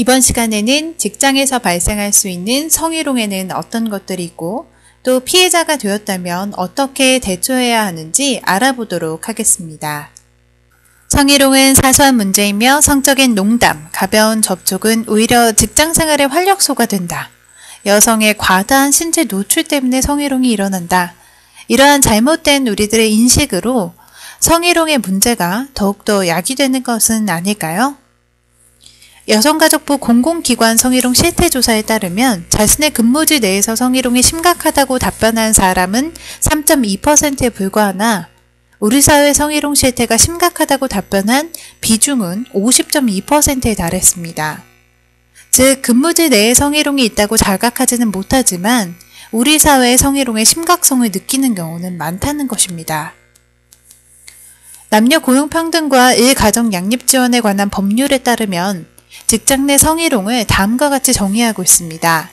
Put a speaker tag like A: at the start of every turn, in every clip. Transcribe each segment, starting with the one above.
A: 이번 시간에는 직장에서 발생할 수 있는 성희롱에는 어떤 것들이 있고 또 피해자가 되었다면 어떻게 대처해야 하는지 알아보도록 하겠습니다. 성희롱은 사소한 문제이며 성적인 농담, 가벼운 접촉은 오히려 직장 생활의 활력소가 된다. 여성의 과다한 신체 노출 때문에 성희롱이 일어난다. 이러한 잘못된 우리들의 인식으로 성희롱의 문제가 더욱더 야기되는 것은 아닐까요? 여성가족부 공공기관 성희롱 실태조사에 따르면 자신의 근무지 내에서 성희롱이 심각하다고 답변한 사람은 3.2%에 불과하나 우리 사회 성희롱 실태가 심각하다고 답변한 비중은 50.2%에 달했습니다. 즉, 근무지 내에 성희롱이 있다고 자각하지는 못하지만 우리 사회의 성희롱의 심각성을 느끼는 경우는 많다는 것입니다. 남녀 고용평등과 일가정 양립지원에 관한 법률에 따르면 직장 내 성희롱을 다음과 같이 정의하고 있습니다.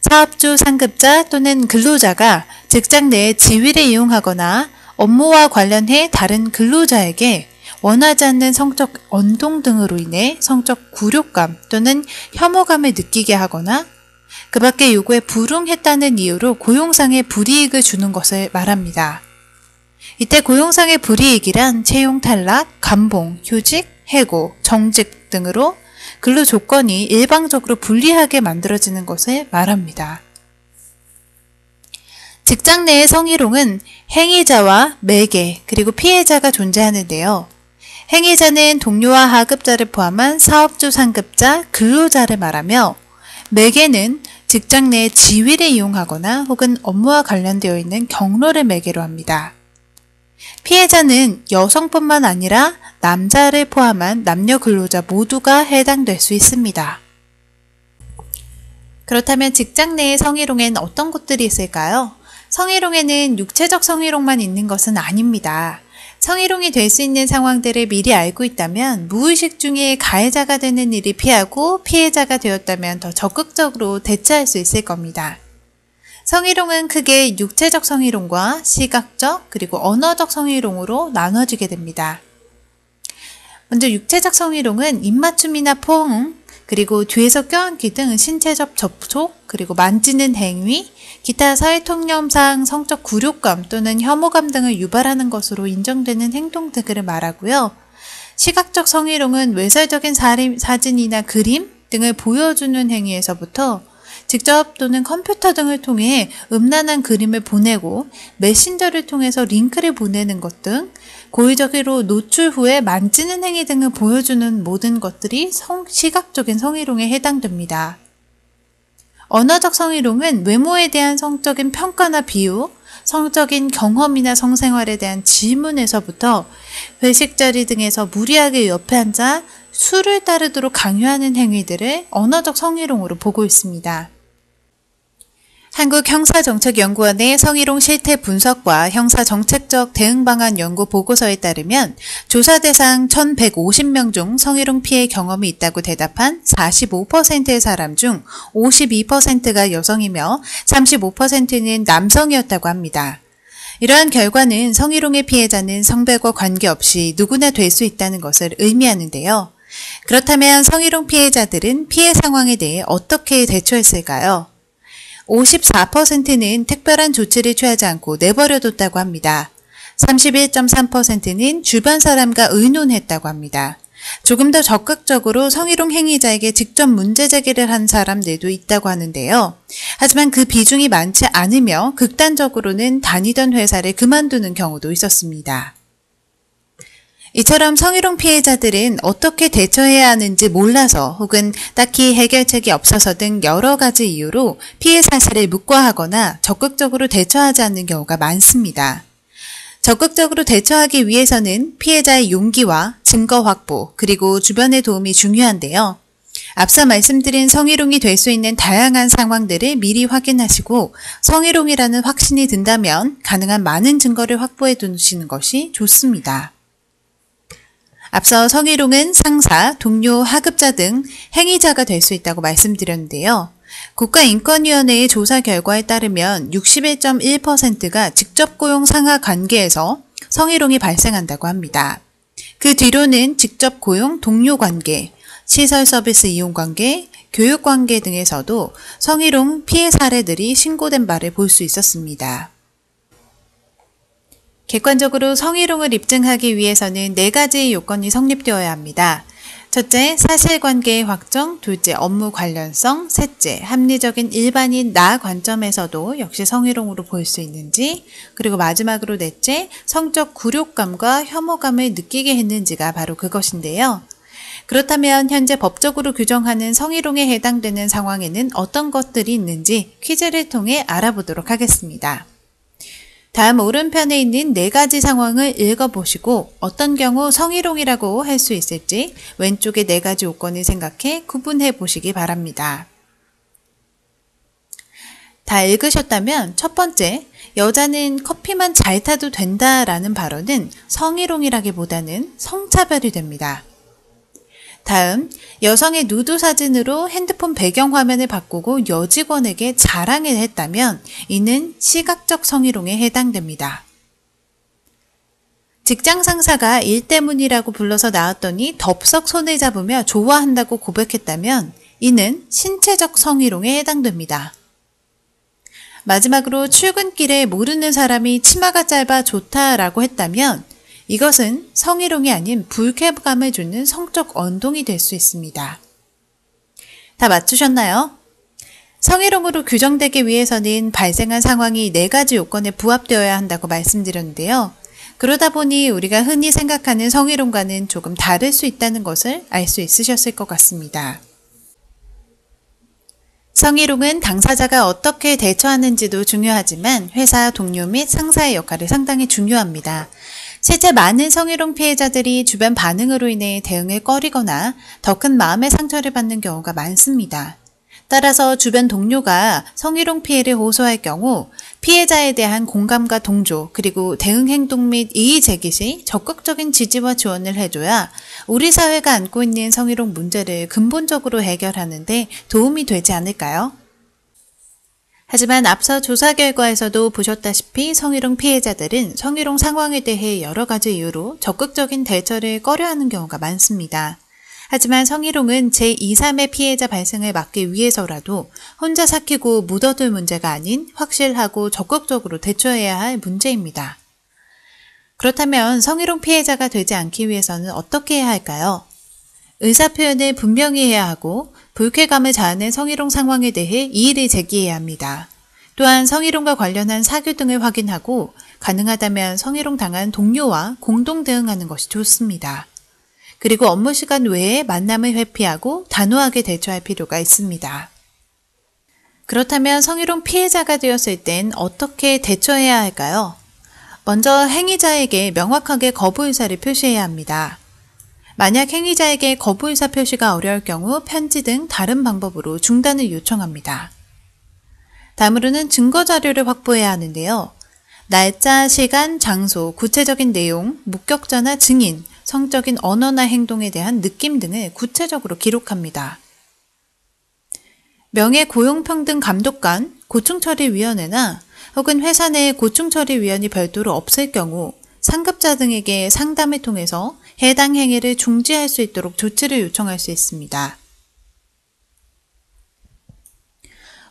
A: 사업주, 상급자 또는 근로자가 직장 내에 지위를 이용하거나 업무와 관련해 다른 근로자에게 원하지 않는 성적 언동 등으로 인해 성적 굴욕감 또는 혐오감을 느끼게 하거나 그 밖의 요구에 불응했다는 이유로 고용상의 불이익을 주는 것을 말합니다. 이때 고용상의 불이익이란 채용 탈락, 감봉, 휴직, 해고, 정직 등으로 근로 조건이 일방적으로 불리하게 만들어지는 것을 말합니다. 직장 내의 성희롱은 행위자와 매개 그리고 피해자가 존재하는데요. 행위자는 동료와 하급자를 포함한 사업주, 상급자, 근로자를 말하며 매개는 직장 내의 지위를 이용하거나 혹은 업무와 관련되어 있는 경로를 매개로 합니다. 피해자는 여성뿐만 아니라 남자를 포함한 남녀 근로자 모두가 해당될 수 있습니다. 그렇다면 직장 내의 성희롱엔 어떤 것들이 있을까요? 성희롱에는 육체적 성희롱만 있는 것은 아닙니다. 성희롱이 될 수 있는 상황들을 미리 알고 있다면 무의식 중에 가해자가 되는 일을 피하고 피해자가 되었다면 더 적극적으로 대처할 수 있을 겁니다. 성희롱은 크게 육체적 성희롱과 시각적 그리고 언어적 성희롱으로 나눠지게 됩니다. 먼저 육체적 성희롱은 입맞춤이나 포옹, 그리고 뒤에서 껴안기 등 신체적 접촉, 그리고 만지는 행위, 기타 사회통념상 성적 굴욕감 또는 혐오감 등을 유발하는 것으로 인정되는 행동 등을 말하고요. 시각적 성희롱은 외설적인 사진이나 그림 등을 보여주는 행위에서부터 직접 또는 컴퓨터 등을 통해 음란한 그림을 보내고 메신저를 통해서 링크를 보내는 것 등 고의적으로 노출 후에 만지는 행위 등을 보여주는 모든 것들이 시각적인 성희롱에 해당됩니다. 언어적 성희롱은 외모에 대한 성적인 평가나 비유, 성적인 경험이나 성생활에 대한 질문에서부터 회식 자리 등에서 무리하게 옆에 앉아 술을 따르도록 강요하는 행위들을 언어적 성희롱으로 보고 있습니다. 한국형사정책연구원의 성희롱 실태 분석과 형사정책적 대응방안 연구 보고서에 따르면 조사 대상 1,150명 중 성희롱 피해 경험이 있다고 대답한 45%의 사람 중 52%가 여성이며 35%는 남성이었다고 합니다. 이러한 결과는 성희롱의 피해자는 성별과 관계없이 누구나 될 수 있다는 것을 의미하는데요. 그렇다면 성희롱 피해자들은 피해 상황에 대해 어떻게 대처했을까요? 54%는 특별한 조치를 취하지 않고 내버려뒀다고 합니다. 31.3%는 주변 사람과 의논했다고 합니다. 조금 더 적극적으로 성희롱 행위자에게 직접 문제 제기를 한 사람들도 있다고 하는데요. 하지만 그 비중이 많지 않으며 극단적으로는 다니던 회사를 그만두는 경우도 있었습니다. 이처럼 성희롱 피해자들은 어떻게 대처해야 하는지 몰라서 혹은 딱히 해결책이 없어서 등 여러 가지 이유로 피해 사실을 묵과하거나 적극적으로 대처하지 않는 경우가 많습니다. 적극적으로 대처하기 위해서는 피해자의 용기와 증거 확보 그리고 주변의 도움이 중요한데요. 앞서 말씀드린 성희롱이 될 수 있는 다양한 상황들을 미리 확인하시고 성희롱이라는 확신이 든다면 가능한 많은 증거를 확보해 두시는 것이 좋습니다. 앞서 성희롱은 상사, 동료, 하급자 등 행위자가 될 수 있다고 말씀드렸는데요. 국가인권위원회의 조사 결과에 따르면 61.1%가 직접 고용 상하 관계에서 성희롱이 발생한다고 합니다. 그 뒤로는 직접 고용 동료 관계, 시설 서비스 이용 관계, 교육 관계 등에서도 성희롱 피해 사례들이 신고된 바를 볼 수 있었습니다. 객관적으로 성희롱을 입증하기 위해서는 4가지 요건이 성립되어야 합니다. 첫째, 사실관계의 확정, 둘째, 업무 관련성, 셋째, 합리적인 일반인 나 관점에서도 역시 성희롱으로 볼 수 있는지, 그리고 마지막으로 넷째, 성적 굴욕감과 혐오감을 느끼게 했는지가 바로 그것인데요. 그렇다면 현재 법적으로 규정하는 성희롱에 해당되는 상황에는 어떤 것들이 있는지 퀴즈를 통해 알아보도록 하겠습니다. 다음 오른편에 있는 4가지 상황을 읽어보시고 어떤 경우 성희롱이라고 할 수 있을지 왼쪽의 4가지 요건을 생각해 구분해 보시기 바랍니다. 다 읽으셨다면 첫 번째, 여자는 커피만 잘 타도 된다라는 발언은 성희롱이라기보다는 성차별이 됩니다. 다음, 여성의 누드 사진으로 핸드폰 배경화면을 바꾸고 여직원에게 자랑을 했다면 이는 시각적 성희롱에 해당됩니다. 직장 상사가 일 때문이라고 불러서 나왔더니 덥석 손을 잡으며 좋아한다고 고백했다면 이는 신체적 성희롱에 해당됩니다. 마지막으로 출근길에 모르는 사람이 치마가 짧아 좋다라고 했다면 이것은 성희롱이 아닌 불쾌감을 주는 성적 언동이 될 수 있습니다. 다 맞추셨나요? 성희롱으로 규정되기 위해서는 발생한 상황이 4가지 요건에 부합되어야 한다고 말씀드렸는데요. 그러다 보니 우리가 흔히 생각하는 성희롱과는 조금 다를 수 있다는 것을 알 수 있으셨을 것 같습니다. 성희롱은 당사자가 어떻게 대처하는지도 중요하지만 회사 동료 및 상사의 역할이 상당히 중요합니다. 실제 많은 성희롱 피해자들이 주변 반응으로 인해 대응을 꺼리거나 더 큰 마음의 상처를 받는 경우가 많습니다. 따라서 주변 동료가 성희롱 피해를 호소할 경우 피해자에 대한 공감과 동조 그리고 대응 행동 및 이의 제기 시 적극적인 지지와 지원을 해줘야 우리 사회가 안고 있는 성희롱 문제를 근본적으로 해결하는 데 도움이 되지 않을까요? 하지만 앞서 조사 결과에서도 보셨다시피 성희롱 피해자들은 성희롱 상황에 대해 여러 가지 이유로 적극적인 대처를 꺼려하는 경우가 많습니다. 하지만 성희롱은 제2, 3의 피해자 발생을 막기 위해서라도 혼자 삭히고 묻어둘 문제가 아닌 확실하고 적극적으로 대처해야 할 문제입니다. 그렇다면 성희롱 피해자가 되지 않기 위해서는 어떻게 해야 할까요? 의사표현을 분명히 해야 하고 불쾌감을 자아낸 성희롱 상황에 대해 이의를 제기해야 합니다. 또한 성희롱과 관련한 사규 등을 확인하고 가능하다면 성희롱 당한 동료와 공동 대응하는 것이 좋습니다. 그리고 업무 시간 외에 만남을 회피하고 단호하게 대처할 필요가 있습니다. 그렇다면 성희롱 피해자가 되었을 땐 어떻게 대처해야 할까요? 먼저 행위자에게 명확하게 거부 의사를 표시해야 합니다. 만약 행위자에게 거부 의사 표시가 어려울 경우 편지 등 다른 방법으로 중단을 요청합니다. 다음으로는 증거 자료를 확보해야 하는데요. 날짜, 시간, 장소, 구체적인 내용, 목격자나 증인, 성적인 언어나 행동에 대한 느낌 등을 구체적으로 기록합니다. 명예고용평등감독관, 고충처리위원회나 혹은 회사 내 고충처리위원이 별도로 없을 경우 상급자 등에게 상담을 통해서 해당 행위를 중지할 수 있도록 조치를 요청할 수 있습니다.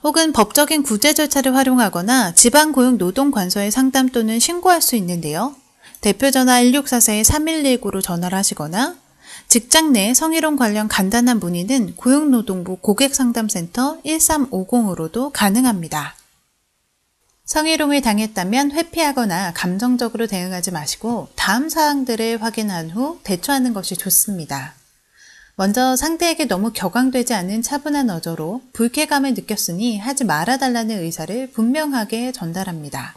A: 혹은 법적인 구제 절차를 활용하거나 지방고용노동관서에 상담 또는 신고할 수 있는데요. 대표전화 1644-3119로 전화를 하시거나 직장 내 성희롱 관련 간단한 문의는 고용노동부 고객상담센터 1350으로도 가능합니다. 성희롱을 당했다면 회피하거나 감정적으로 대응하지 마시고 다음 사항들을 확인한 후 대처하는 것이 좋습니다. 먼저 상대에게 너무 격앙되지 않은 차분한 어조로 불쾌감을 느꼈으니 하지 말아달라는 의사를 분명하게 전달합니다.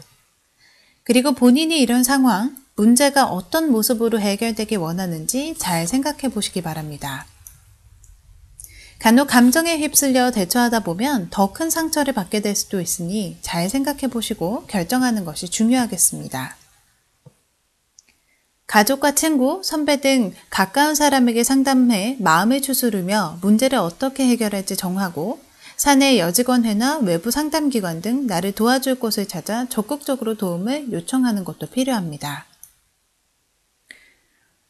A: 그리고 본인이 이런 상황, 문제가 어떤 모습으로 해결되길 원하는지 잘 생각해 보시기 바랍니다. 간혹 감정에 휩쓸려 대처하다 보면 더 큰 상처를 받게 될 수도 있으니 잘 생각해 보시고 결정하는 것이 중요하겠습니다. 가족과 친구, 선배 등 가까운 사람에게 상담해 마음을 추스르며 문제를 어떻게 해결할지 정하고 사내 여직원회나 외부 상담기관 등 나를 도와줄 곳을 찾아 적극적으로 도움을 요청하는 것도 필요합니다.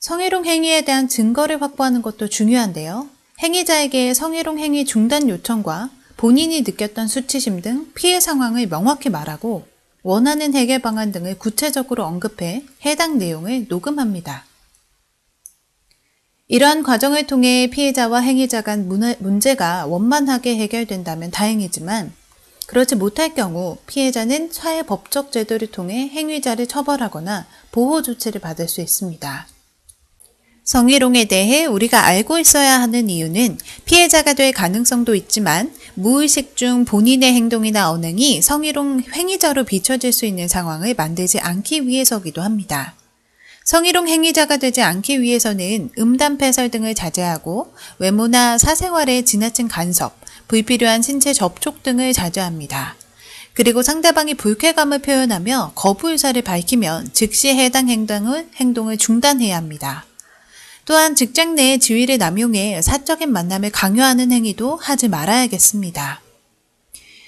A: 성희롱 행위에 대한 증거를 확보하는 것도 중요한데요. 행위자에게 성희롱 행위 중단 요청과 본인이 느꼈던 수치심 등 피해 상황을 명확히 말하고 원하는 해결 방안 등을 구체적으로 언급해 해당 내용을 녹음합니다. 이러한 과정을 통해 피해자와 행위자 간 문제가 원만하게 해결된다면 다행이지만 그렇지 못할 경우 피해자는 사회법적 제도를 통해 행위자를 처벌하거나 보호 조치를 받을 수 있습니다. 성희롱에 대해 우리가 알고 있어야 하는 이유는 피해자가 될 가능성도 있지만 무의식 중 본인의 행동이나 언행이 성희롱 행위자로 비춰질 수 있는 상황을 만들지 않기 위해서기도 합니다. 성희롱 행위자가 되지 않기 위해서는 음담패설 등을 자제하고 외모나 사생활에 지나친 간섭, 불필요한 신체 접촉 등을 자제합니다. 그리고 상대방이 불쾌감을 표현하며 거부 의사를 밝히면 즉시 해당 행동을 중단해야 합니다. 또한 직장 내의 지위를 남용해 사적인 만남을 강요하는 행위도 하지 말아야겠습니다.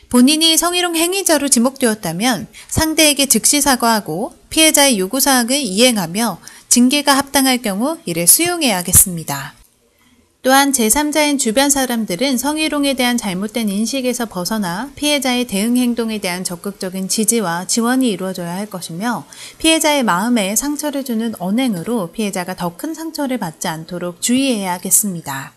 A: 본인이 성희롱 행위자로 지목되었다면 상대에게 즉시 사과하고 피해자의 요구사항을 이행하며 징계가 합당할 경우 이를 수용해야겠습니다. 또한 제3자인 주변 사람들은 성희롱에 대한 잘못된 인식에서 벗어나 피해자의 대응 행동에 대한 적극적인 지지와 지원이 이루어져야 할 것이며 피해자의 마음에 상처를 주는 언행으로 피해자가 더 큰 상처를 받지 않도록 주의해야 하겠습니다.